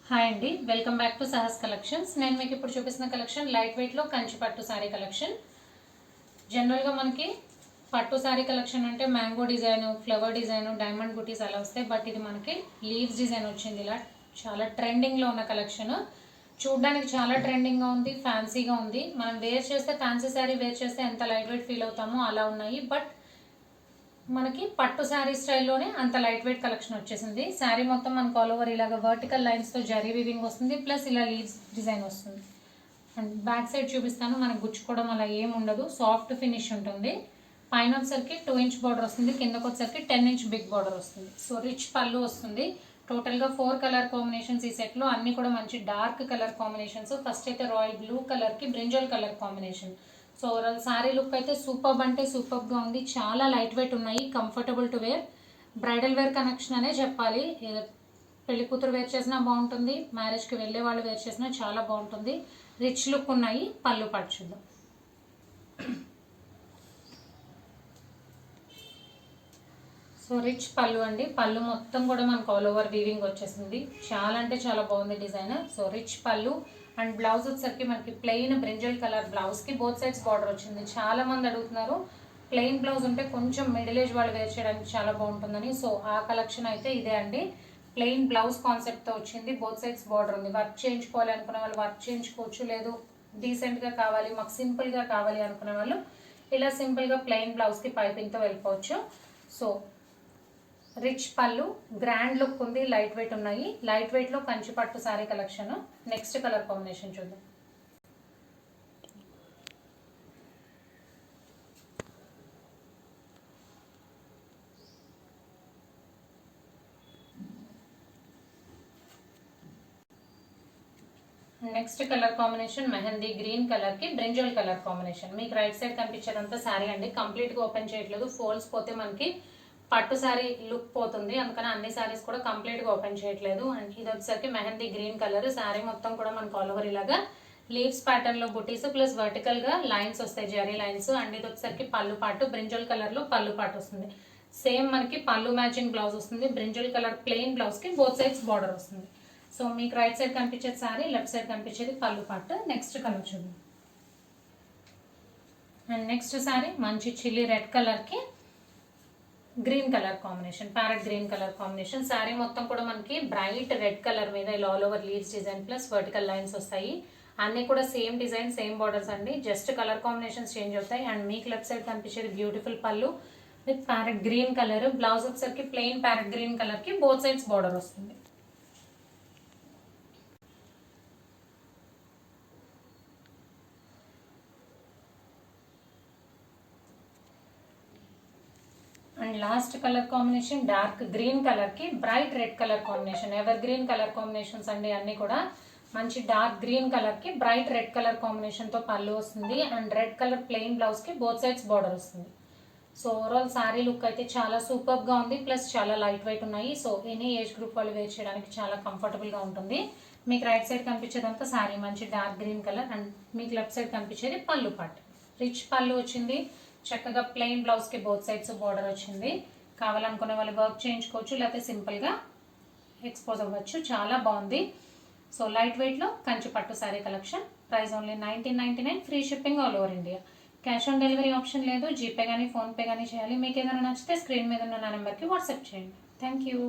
Hi అండి, welcome back to Sahas collections. నేను మీకు ఇప్పుడు చూపిస్తున్న కలెక్షన్ లైట్ వెయిట్లో కంచి పట్టు శారీ కలెక్షన్. జనరల్గా మనకి పట్టు శారీ కలెక్షన్ అంటే mango design, flower design, diamond బుటీస్ అలా వస్తాయి. బట్ ఇది మనకి లీవ్స్ డిజైన్ వచ్చింది. ఇలా చాలా ట్రెండింగ్లో ఉన్న కలెక్షన్. చూడడానికి చాలా ట్రెండింగ్గా ఉంది, ఫ్యాన్సీగా ఉంది. మనం వేర్ చేస్తే ఫ్యాన్సీ శారీ వేర్ చేస్తే ఎంత లైట్ వెయిట్ ఫీల్ అవుతామో అలా ఉన్నాయి. బట్ మనకి పట్టు శారీ స్టైల్లోనే అంత లైట్ వెయిట్ కలెక్షన్ వచ్చేసింది. శారీ మొత్తం మనకు ఆల్ ఓవర్ ఇలాగ వర్టికల్ లైన్స్తో జరీ వీవింగ్ వస్తుంది, ప్లస్ ఇలా లీవ్స్ డిజైన్ వస్తుంది. అండ్ బ్యాక్ సైడ్ చూపిస్తాను. మనకు గుచ్చుకోవడం అలా ఏం ఉండదు, సాఫ్ట్ ఫినిష్ ఉంటుంది. పైన వచ్చేసరికి 2 ఇంచ్ బార్డర్ వస్తుంది, కిందకు వచ్చేసరికి 10 ఇంచ్ బిగ్ బార్డర్ వస్తుంది. సో రిచ్ పళ్ళు వస్తుంది. టోటల్గా 4 కలర్ కాంబినేషన్స్ ఈ సెట్లో, అన్నీ కూడా మంచి డార్క్ కలర్ కాంబినేషన్స్. ఫస్ట్ అయితే రాయల్ బ్లూ కలర్కి brinjal colour combination. So overall sari look అయితే సూపర్బ్ అంటే సూపర్గా ఉంది. చాలా లైట్ వెయిట్ ఉన్నాయి, comfortable to wear. Bridal wear collection అనే చెప్పాలి. పెళ్లి కూతురు వేర్ చేసినా బాగుంటుంది, మ్యారేజ్కి వెళ్ళే వాళ్ళు వేర్ చేసినా చాలా బాగుంటుంది. రిచ్ లుక్ ఉన్నాయి. పళ్ళు పాటు చూద్దాం. సో రిచ్ పళ్ళు అండి. పళ్ళు మొత్తం కూడా మనకు ఆల్ ఓవర్ వీవింగ్ వచ్చేసింది. చాలా అంటే చాలా బాగుంది డిజైన్. సో రిచ్ పళ్ళు. అండ్ బ్లౌజ్ వచ్చేసరికి మనకి ప్లెయిన్ బ్రింజల్ కలర్ బ్లౌజ్కి బోత్ సైడ్స్ బార్డర్ వచ్చింది. చాలా మంది అడుగుతున్నారు ప్లెయిన్ బ్లౌజ్ ఉంటే కొంచెం మిడిల్ ఏజ్ వాళ్ళు వేర్ చేయడానికి చాలా బాగుంటుందని. సో ఆ కలెక్షన్ అయితే ఇదే అండి. ప్లెయిన్ బ్లౌజ్ కాన్సెప్ట్తో వచ్చింది, బోత్ సైడ్స్ బార్డర్ ఉంది. వర్క్ చేయించుకోవాలి అనుకునే వాళ్ళు వర్క్ చేయించుకోవచ్చు, లేదు డీసెంట్గా కావాలి మాకు సింపుల్గా కావాలి అనుకునే వాళ్ళు ఇలా సింపుల్గా ప్లెయిన్ బ్లౌజ్కి పైపింగ్తో వెళ్ళిపోవచ్చు. సో రిచ్ పళ్ళు, గ్రాండ్ లుక్ ఉంది, లైట్ వెయిట్ ఉన్నాయి. లైట్ వెయిట్లో కంచి పట్టు sari collection. Next colour combination చూద్దాం. Next colour combination mehndi green కలర్కి బ్రింజల్ కలర్ కాంబినేషన్. మీకు రైట్ సైడ్ కనిపించేదంతా శారీ అండి. కంప్లీట్గా ఓపెన్ చేయట్లేదు, ఫోల్డ్స్ పోతే మనకి పట్టు శారీ లుక్ పోతుంది, అందుకని అన్ని శారీస్ కూడా కంప్లీట్గా ఓపెన్ చేయట్లేదు. అండ్ ఇది వచ్చేసరికి మెహందీ గ్రీన్ కలర్. శారీ మొత్తం కూడా మనకు ఆల్ ఓవర్ ఇలాగా లీవ్స్ ప్యాటర్న్లో బుటీస్ ప్లస్ వర్టికల్గా లైన్స్ వస్తాయి, జరీ లైన్స్. అండ్ ఇది వచ్చేసరికి పళ్ళు పాటు బ్రింజల్ కలర్లో పళ్ళు పాటు వస్తుంది. సేమ్ మనకి పళ్ళు మ్యాచింగ్ బ్లౌజ్ వస్తుంది. బ్రింజల్ కలర్ ప్లెయిన్ బ్లౌజ్కి బోత్ సైడ్స్ బార్డర్ వస్తుంది. సో మీకు రైట్ సైడ్ కనిపించేది శారీ, లెఫ్ట్ సైడ్ కనిపించేది పళ్ళు పాటు. నెక్స్ట్ కలర్ చూద్దాం. అండ్ నెక్స్ట్ శారీ మంచి చిల్లీ రెడ్ కలర్కి green colour combination, parrot green colour combination. Sari మొత్తం కూడా మనకి బ్రైట్ రెడ్ కలర్ మీద ఇలా all over leaves design plus vertical lines వస్తాయి. అన్నీ కూడా సేమ్ డిజైన్, సేమ్ బార్డర్స్ అండి. జస్ట్ కలర్ కాంబినేషన్స్ చేంజ్ అవుతాయి. అండ్ మీకు లెఫ్ట్ సైడ్ కనిపించేది బ్యూటిఫుల్ పళ్ళు with parrot green colour. Blouse వచ్చేసరికి ప్లెయిన్ ప్యారెట్ గ్రీన్ కలర్కి బోత్ సైడ్స్ బార్డర్ వస్తుంది. And last colour combination dark green కలర్కి bright red colour combination. Evergreen colour combinations అండి అన్నీ కూడా. మంచి డార్క్ గ్రీన్ కలర్కి బ్రైట్ రెడ్ కలర్ కాంబినేషన్తో పళ్ళు వస్తుంది. అండ్ రెడ్ కలర్ ప్లెయిన్ బ్లౌజ్కి బోత్ సైడ్స్ బార్డర్ వస్తుంది. సో ఓవరాల్ శారీ లుక్ అయితే చాలా సూపర్గా ఉంది, ప్లస్ చాలా లైట్ వెయిట్ ఉన్నాయి. సో ఎనీ ఏజ్ గ్రూప్ వాళ్ళు వేర్ చేయడానికి చాలా కంఫర్టబుల్గా ఉంటుంది. మీకు రైట్ సైడ్ కనిపించేదంతా శారీ మంచి డార్క్ గ్రీన్ కలర్. అండ్ మీకు లెఫ్ట్ సైడ్ కనిపించేది పళ్ళు పార్ట్. రిచ్ పళ్ళు వచ్చింది. చక్కగా ప్లెయిన్ బ్లౌజ్కి బోత్ సైడ్స్ బార్డర్ వచ్చింది. కావాలనుకునే వాళ్ళు వర్క్ చేయించుకోవచ్చు, లేకపోతే సింపుల్గా ఎక్స్పోజ్ అవ్వచ్చు. చాలా బాగుంది. సో లైట్ వెయిట్లో కంచి పట్టు sari collection. Price only 1999, free shipping all over India. Cash on delivery option లేదు, జీపే కానీ ఫోన్పే కానీ చేయాలి. మీకు ఏదైనా నచ్చితే స్క్రీన్ మీద ఉన్న నా నెంబర్కి వాట్సాప్ చేయండి. Thank you.